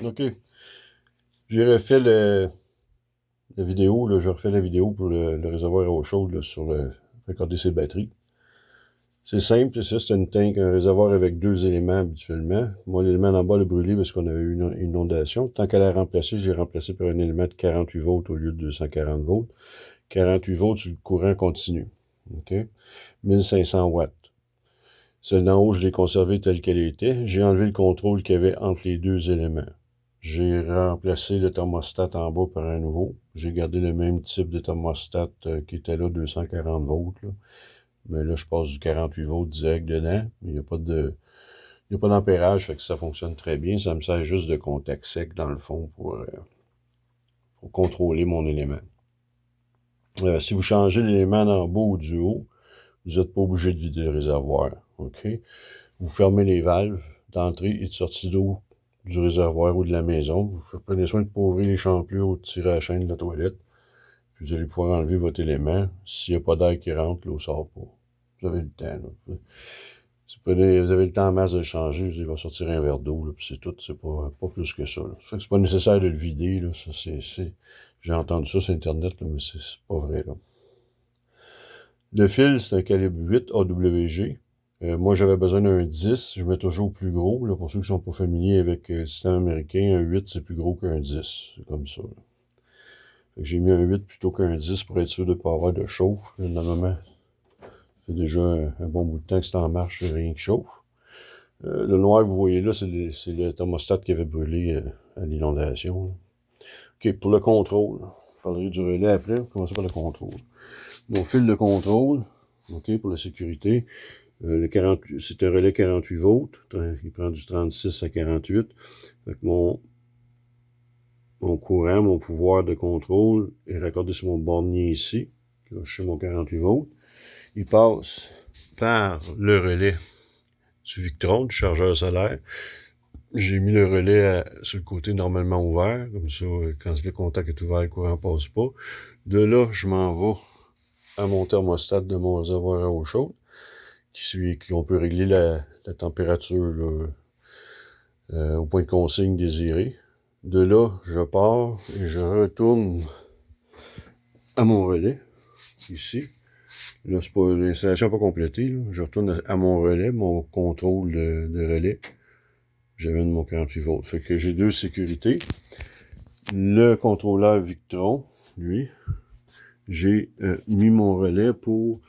OK. J'ai refait la vidéo, là, je refais la vidéo pour le réservoir à eau chaude là, sur recorder ses batteries. C'est simple, c'est ça, c'est une tank, un réservoir avec deux éléments habituellement. Moi, l'élément d'en bas l'a brûlé parce qu'on avait eu une inondation. Tant qu'elle a remplacé, j'ai remplacé par un élément de 48 volts au lieu de 240 volts. 48 volts sur le courant continu. OK? 1500 watts. Celle d'en haut, je l'ai conservée telle qu'elle était. J'ai enlevé le contrôle qu'il y avait entre les deux éléments. J'ai remplacé le thermostat en bas par un nouveau. J'ai gardé le même type de thermostat qui était là, 240 volts. Là. Mais là, je passe du 48 volts direct dedans. Il n'y a pas il n'y a pas d'ampérage, fait que ça fonctionne très bien. Ça me sert juste de contact sec, dans le fond, pour contrôler mon élément. Si vous changez l'élément d'en bas ou du haut, vous n'êtes pas obligé de vider le réservoir. OK? Vous fermez les valves d'entrée et de sortie d'eau du réservoir ou de la maison. Vous prenez soin de ne pas ouvrir les champlures ou de tirer la chaîne de la toilette. Puis vous allez pouvoir enlever votre élément. S'il n'y a pas d'air qui rentre, l'eau sort pas. Vous avez le temps. Là. Si vous avez le temps en masse de le changer, il va sortir un verre d'eau, puis c'est tout. C'est pas plus que ça. Là. Ça fait que c'est pas nécessaire de le vider. Là. Ça, j'ai entendu ça sur Internet, là, mais c'est pas vrai. Là. Le fil, c'est un calibre 8 AWG. Moi, j'avais besoin d'un 10. Je mets toujours plus gros. Là, pour ceux qui ne sont pas familiers avec le système américain, un 8, c'est plus gros qu'un 10. C'est comme ça. J'ai mis un 8 plutôt qu'un 10 pour être sûr de ne pas avoir de chauffe. Normalement, ça fait déjà un bon bout de temps que c'est en marche, rien qui chauffe. Le noir que vous voyez là, c'est le thermostat qui avait brûlé à l'inondation. OK, pour le contrôle. Je parlerai du relais après. On va commencer par le contrôle. Mon fil de contrôle, OK, pour la sécurité. C'est un relais 48 volts. Il prend du 36 à 48. Fait mon courant, mon pouvoir de contrôle est raccordé sur mon bornier ici. Je suis mon 48 volts. Il passe par le relais du Victron, du chargeur solaire. J'ai mis le relais sur le côté normalement ouvert. Comme ça, quand le contact est ouvert, le courant ne passe pas. De là, je m'en vais à mon thermostat de mon réservoir à eau chaude. On peut régler la température là, au point de consigne désiré. De là, je pars et je retourne à mon relais, ici. Là, c'est pas l'installation pas complétée. Là. Je retourne à mon relais, mon contrôle de relais. J'amène mon 48 volts. Fait que j'ai deux sécurités. Le contrôleur Victron, lui, j'ai mis mon relais pour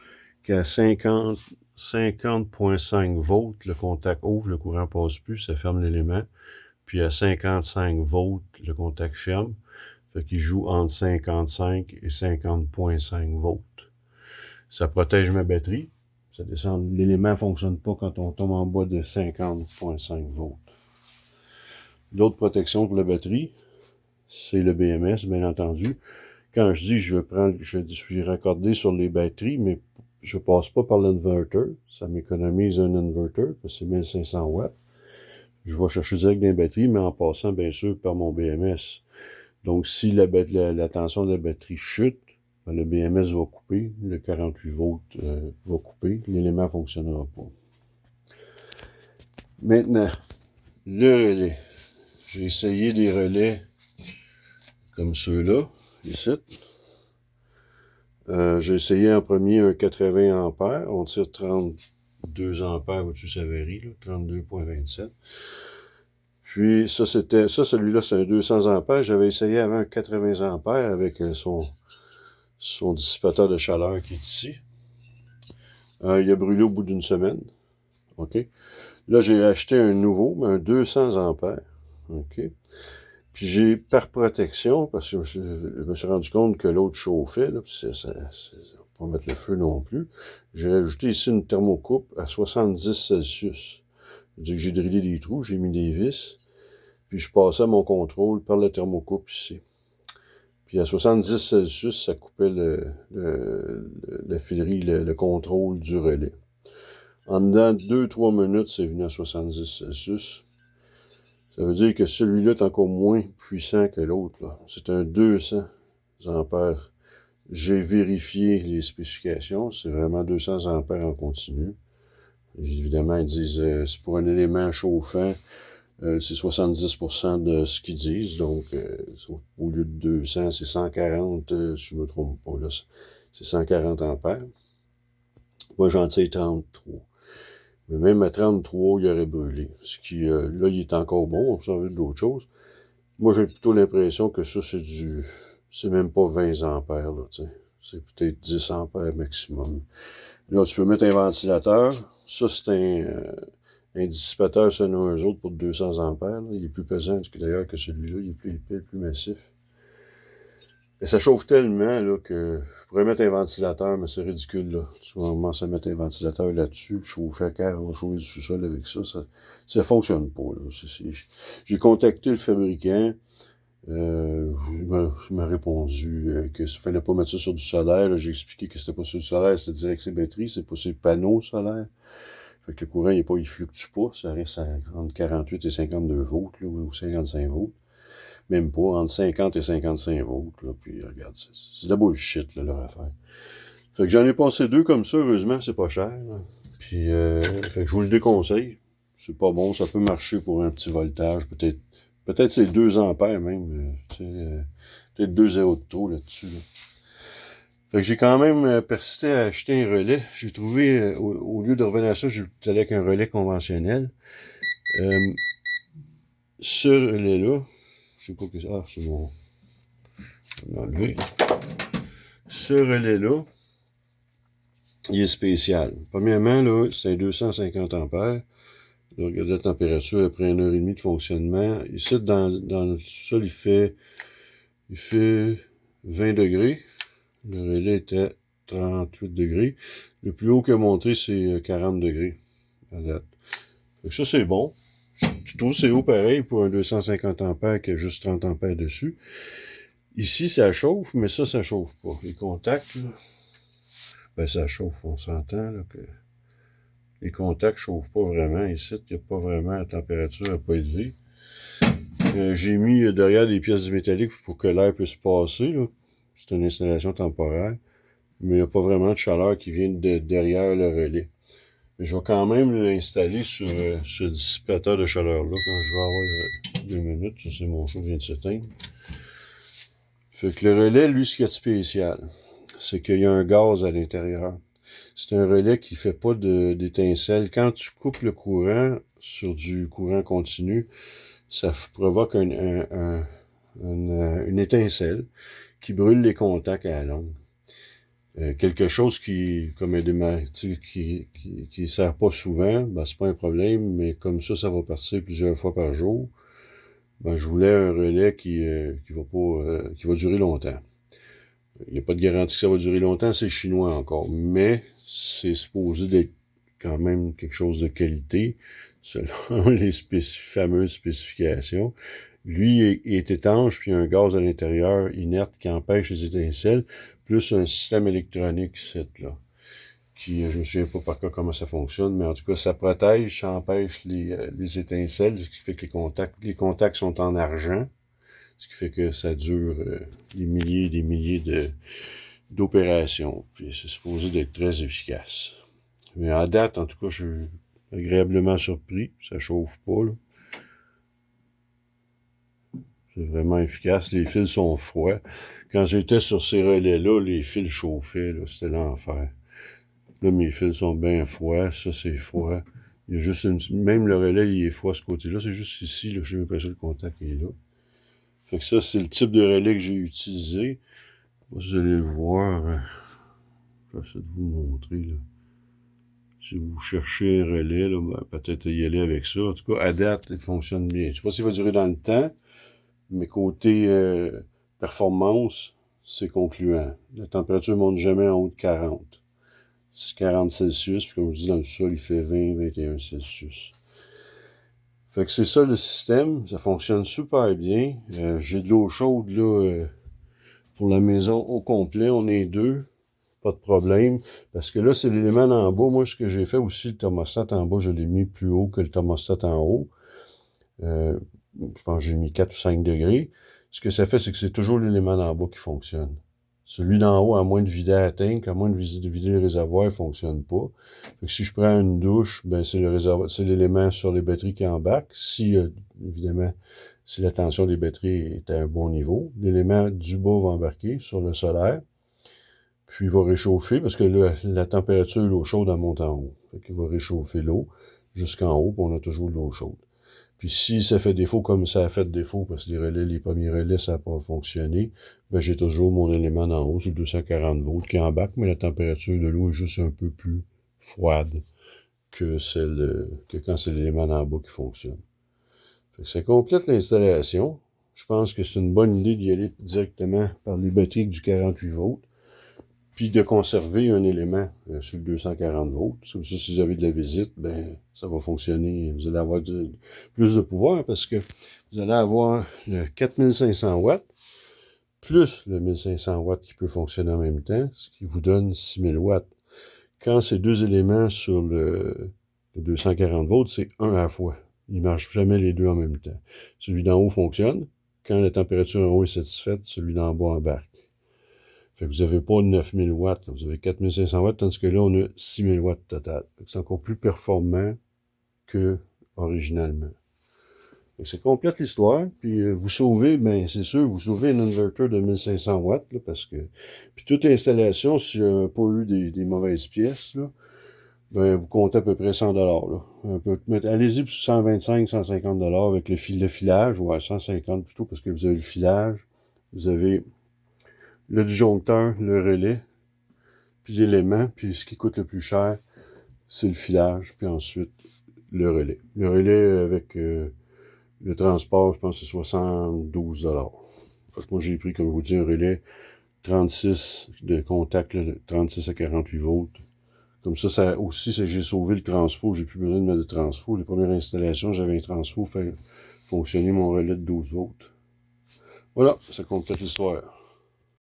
qu'à 50.5 volts, le contact ouvre, le courant passe plus, ça ferme l'élément. Puis à 55 volts, le contact ferme. Fait qu'il joue entre 55 et 50.5 volts. Ça protège ma batterie. Ça descend. L'élément ne fonctionne pas quand on tombe en bas de 50.5 volts. L'autre protection pour la batterie, c'est le BMS, bien entendu. Quand je dis je suis raccordé sur les batteries, mais je passe pas par l'inverter. Ça m'économise un inverter, parce que c'est 1500 watts. Je vais chercher direct des batteries, mais en passant, bien sûr, par mon BMS. Donc, si la tension de la batterie chute, ben, le BMS va couper, le 48 volts va couper, l'élément ne fonctionnera pas. Maintenant, le relais. J'ai essayé des relais comme ceux-là, ici. J'ai essayé en premier un 80 ampères. On tire 32 ampères au-dessus, ça varie, 32,27. Puis ça, celui-là, c'est un 200 ampères. J'avais essayé avant un 80 ampères avec son dissipateur de chaleur qui est ici. Il a brûlé au bout d'une semaine. OK. Là, j'ai acheté un nouveau, mais un 200 ampères. OK. Puis j'ai, par protection, parce que je me suis rendu compte que l'autre chauffait, là, pas mettre le feu non plus, j'ai ajouté ici une thermocoupe à 70 Celsius. J'ai drillé des trous, j'ai mis des vis, puis je passais mon contrôle par la thermocoupe ici. Puis à 70 Celsius, ça coupait la filerie, le contrôle du relais. En dedans 2-3 minutes, c'est venu à 70 Celsius. Ça veut dire que celui-là est encore moins puissant que l'autre. C'est un 200 ampères. J'ai vérifié les spécifications. C'est vraiment 200 ampères en continu. Évidemment, ils disent c'est pour un élément chauffant C'est 70% de ce qu'ils disent, donc au lieu de 200, c'est 140, si je ne me trompe pas, là, c'est 140 ampères. Moi, j'en tire 33. Mais même à 33, il aurait brûlé. Ce qui, là, il est encore bon, on s'en veut d'autres choses. Moi, j'ai plutôt l'impression que ça, c'est même pas 20 ampères, là, tu sais. C'est peut-être 10 ampères maximum. Là, tu peux mettre un ventilateur. Ça, c'est un dissipateur selon eux autres pour 200 ampères. Là. Il est plus pesant d'ailleurs que celui-là. Il est plus épais, plus massif. Et ça chauffe tellement là, que je pourrais mettre un ventilateur, mais c'est ridicule. Là. Tu vas commencer à mettre un ventilateur là-dessus, puis chauffer car on va chauffer du sous-sol avec ça. Ça fonctionne pas. Là. J'ai contacté le fabricant. Il m'a répondu que il fallait pas mettre ça sur du solaire. J'ai expliqué que c'était pas sur du solaire, c'était direct ses batteries, c'est pas sur le panneau solaire. Fait que le courant, il fluctue pas, ça reste entre 48 et 52 volts, là, ou 55 volts. Même pas, entre 50 et 55 volts, là, puis regarde, c'est de la bullshit, là, leur affaire. Fait que j'en ai passé 2 comme ça, heureusement, c'est pas cher, là. Puis, fait que je vous le déconseille. C'est pas bon, ça peut marcher pour un petit voltage, peut-être c'est 2 ampères même, peut-être 2 zéros de trop là-dessus, là. Fait que j'ai quand même persisté à acheter un relais. J'ai trouvé, au lieu de revenir à ça, j'ai allé avec un relais conventionnel. Ce relais-là, je sais pas que c'est. Ah, c'est bon. Je vais l'enlever. Ce relais-là, il est spécial. Premièrement, là, c'est un 250 ampères. Là, regardez la température après 1h30 de fonctionnement. Ici, dans le sol, il fait 20 degrés. Le relais était 38 degrés. Le plus haut qu'il a monté, c'est 40 degrés à date. Donc ça, c'est bon. Je trouve que c'est haut pareil pour un 250 ampères qui a juste 30 ampères dessus. Ici, ça chauffe, mais ça chauffe pas. Les contacts, là, ben ça chauffe, on s'entend là, que les contacts chauffent pas vraiment. Ici, il n'y a pas vraiment la température à pas élevée. J'ai mis derrière des pièces métalliques pour que l'air puisse passer. C'est une installation temporaire. Mais il n'y a pas vraiment de chaleur qui vient de derrière le relais. Mais je vais quand même l'installer sur ce dissipateur de chaleur-là quand je vais avoir 2 minutes. Ça, c'est mon chaud qui vient de s'éteindre. Fait que le relais, lui, ce qu'il y a de spécial, c'est qu'il y a un gaz à l'intérieur. C'est un relais qui fait pas d'étincelles. Quand tu coupes le courant sur du courant continu, ça provoque une étincelle qui brûle les contacts à la longue. Quelque chose qui, comme qui sert pas souvent, ben c'est pas un problème, mais comme ça va partir plusieurs fois par jour. Ben, je voulais un relais qui va durer longtemps. Il n'y a pas de garantie que ça va durer longtemps, c'est chinois encore, mais c'est supposé d'être quand même quelque chose de qualité, selon les fameuses spécifications. Lui est étanche, puis il y a un gaz à l'intérieur inerte qui empêche les étincelles, plus un système électronique, là, qui, je me souviens pas par cas comment ça fonctionne, mais en tout cas, ça protège, ça empêche les étincelles, ce qui fait que les contacts sont en argent, ce qui fait que ça dure des milliers et des milliers d'opérations, puis c'est supposé d'être très efficace. Mais à date, en tout cas, je suis agréablement surpris, ça chauffe pas, là. C'est vraiment efficace. Les fils sont froids. Quand j'étais sur ces relais-là, les fils chauffaient, là, c'était l'enfer. Là, mes fils sont bien froids. Ça, c'est froid. Il y a juste même le relais, il est froid de ce côté-là. C'est juste ici, là, j'ai l'impression que le contact est là. Fait que ça, c'est le type de relais que j'ai utilisé. Vous allez le voir. J'essaie de vous montrer, là. Si vous cherchez un relais, là, ben, peut-être y aller avec ça. En tout cas, à date, il fonctionne bien. Je sais pas s'il va durer dans le temps. Mais côté performance, c'est concluant. La température ne monte jamais en haut de 40. C'est 40 Celsius, puis comme je dis, dans le sol, il fait 20-21 Celsius. Fait que c'est ça le système, ça fonctionne super bien. J'ai de l'eau chaude là pour la maison au complet, on est 2, pas de problème. Parce que là, c'est l'élément en bas. Moi, ce que j'ai fait aussi, le thermostat en bas, je l'ai mis plus haut que le thermostat en haut. Je pense que j'ai mis 4 ou 5 degrés. Ce que ça fait, c'est que c'est toujours l'élément d'en bas qui fonctionne. Celui d'en haut, à moins de vider la tank, à moins de vider le réservoir, il ne fonctionne pas. Fait que si je prends une douche, ben c'est le réservoir, c'est l'élément sur les batteries qui embarque. Si, évidemment, si la tension des batteries est à un bon niveau, l'élément du bas va embarquer sur le solaire, puis il va réchauffer, parce que là, la température de l'eau chaude, elle monte en haut. Fait qu'il va réchauffer l'eau jusqu'en haut, puis on a toujours de l'eau chaude. Puis si ça fait défaut comme ça a fait défaut, parce que les premiers relais, ça n'a pas fonctionné, ben j'ai toujours mon élément d'en haut sur 240 volts qui embarque, mais la température de l'eau est juste un peu plus froide que quand c'est l'élément d'en bas qui fonctionne. Fait que ça complète l'installation. Je pense que c'est une bonne idée d'y aller directement par les batteries avec du 48 volts, puis de conserver un élément sur le 240 volts. Comme ça, si vous avez de la visite, ben ça va fonctionner. Vous allez avoir plus de pouvoir parce que vous allez avoir le 4500 watts plus le 1500 watts qui peut fonctionner en même temps, ce qui vous donne 6000 watts. Quand ces deux éléments sur le 240 volts, c'est un à la fois. Ils ne marchent jamais les deux en même temps. Celui d'en haut fonctionne. Quand la température en haut est satisfaite, celui d'en bas embarque. Fait que vous n'avez pas 9000 watts, là. Vous avez 4500 watts, tandis que là, on a 6000 watts total. C'est encore plus performant que originalement. Ça complète l'histoire, puis vous sauvez, ben c'est sûr, vous sauvez un inverter de 1500 watts, là, parce que... Puis toute installation, si j'ai pas eu des mauvaises pièces, là, ben vous comptez à peu près 100 $. Allez-y pour 125, 150 $ avec le filage, ou à 150 plutôt, parce que vous avez le filage, vous avez le disjoncteur, le relais, puis l'élément, puis ce qui coûte le plus cher, c'est le filage, puis ensuite le relais. Le relais avec le transport, je pense que c'est 72 $. Fait que moi, j'ai pris, comme je vous dis, un relais 36 de contact, là, 36 à 48 volts. Comme ça aussi, j'ai sauvé le transfo. J'ai plus besoin de mettre de transfo. Les premières installations, j'avais un transfo fait fonctionner mon relais de 12 volts. Voilà, ça complète l'histoire.